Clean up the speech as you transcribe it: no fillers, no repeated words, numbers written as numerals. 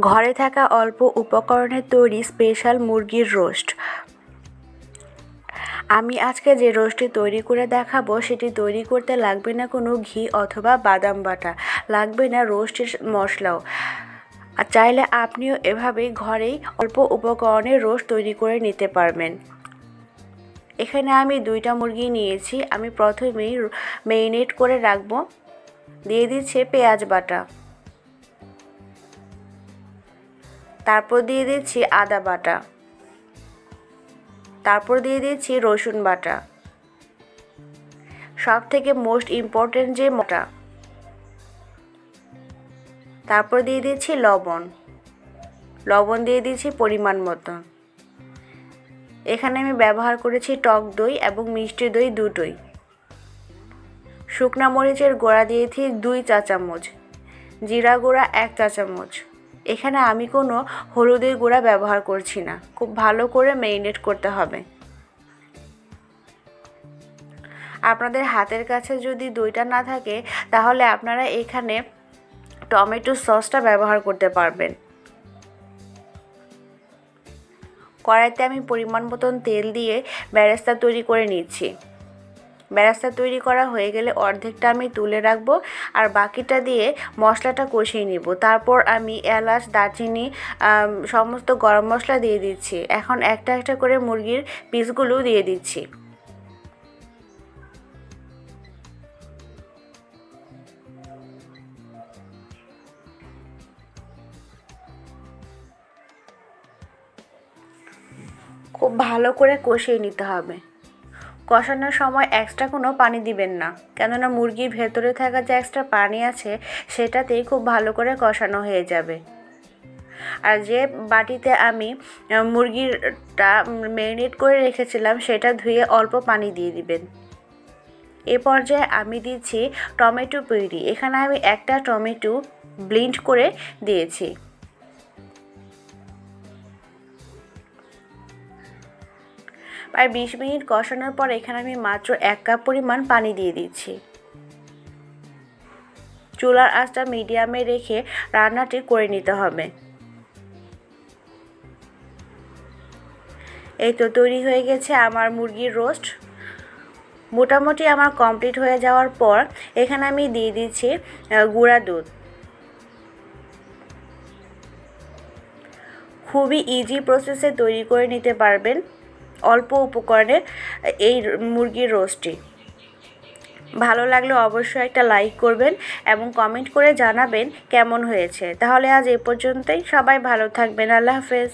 ঘরে থাকা অল্প উপকরণে তৈরি স্পেশাল মুরগির রোস্ট। আমি আজকে যে রোস্টটি তৈরি করে দেখাবো সেটি তৈরি করতে লাগবে না কোনো ঘি অথবা বাদাম বাটা, লাগবে না রোস্টের মশলাও। আর চাইলে আপনিও এভাবেই ঘরেই অল্প উপকরণে রোস্ট তৈরি করে নিতে পারবেন। এখানে আমি 2টা মুরগি নিয়েছি। আমি প্রথমেই ম্যারিনেট করে রাখবো। দিয়ে দিচ্ছি পেঁয়াজ বাটা, তারপর দিয়ে দিচ্ছি আদা বাটা, তারপর দিয়ে দিচ্ছি রসুন বাটা, সব থেকে মোস্ট ইম্পর্টেন্ট যে মশলা, তারপর দিয়ে দিচ্ছি লবণ দিয়ে দিচ্ছি পরিমাণ মতো। এখানে আমি ব্যবহার করেছি টক দই এবং মিষ্টি দই দুটোই। শুকনা মরিচের গুঁড়া দিয়েছি 2 চা চামচ, জিরা গুঁড়া 1 চা চামচ। এখানে আমি কোনো হলুদের গুঁড়া ব্যবহার করছি না। খুব ভালো করে ম্যারিনেট করতে হবে। আপনাদের হাতের কাছে যদি দইটা না থাকে তাহলে আপনারা এখানে টমেটো সসটা ব্যবহার করতে পারবেন। কড়াইতে আমি পরিমাণ মতন তেল দিয়ে বেরেস্তা তৈরি করে নিচ্ছি। বেরেস্তা তৈরি করা হয়ে গেলে অর্ধেকটা আমি তুলে রাখবো আর বাকিটা দিয়ে মশলাটা কষিয়ে নিব। তারপর আমি এলাচ, দারচিনি, সমস্ত গরম মশলা দিয়ে দিচ্ছি। এখন একটা একটা করে মুরগির পিসগুলো দিয়ে দিচ্ছি। খুব ভালো করে কষিয়ে নিতে হবে। কষানোর সময় এক্সট্রা কোনো পানি দিবেন না, কেননা মুরগির ভেতরে থাকা যে এক্সট্রা পানি আছে সেটাতেই খুব ভালো করে কষানো হয়ে যাবে। আর যে বাটিতে আমি মুরগিটা ম্যারিনেট করে রেখেছিলাম সেটা ধুয়ে অল্প পানি দিয়ে দিবেন। এ পর্যায়ে আমি দিচ্ছি টমেটো পিউরি। এখানে আমি একটা টমেটো ব্লেন্ড করে দিয়েছি। প্রায় 20 মিনিট কষানোর পর এখানে আমি মাত্র 1 কাপ পরিমাণ পানি দিয়ে দিচ্ছি। চুলার আঁচটা মিডিয়ামে রেখে রান্নাটি করে নিতে হবে। এই তো তৈরি হয়ে গেছে আমার মুরগির রোস্ট। মোটামুটি আমার কমপ্লিট হয়ে যাওয়ার পর এখানে আমি দিয়ে দিচ্ছি গুঁড়া দুধ। খুবই ইজি প্রসেসে তৈরি করে নিতে পারবেন অল্প উপকরণে এই মুরগির রোস্টটি। ভালো লাগলে অবশ্যই একটা লাইক করবেন এবং কমেন্ট করে জানাবেন কেমন হয়েছে। তাহলে আজ এ পর্যন্তই। সবাই ভালো থাকবেন। আল্লাহ হাফেজ।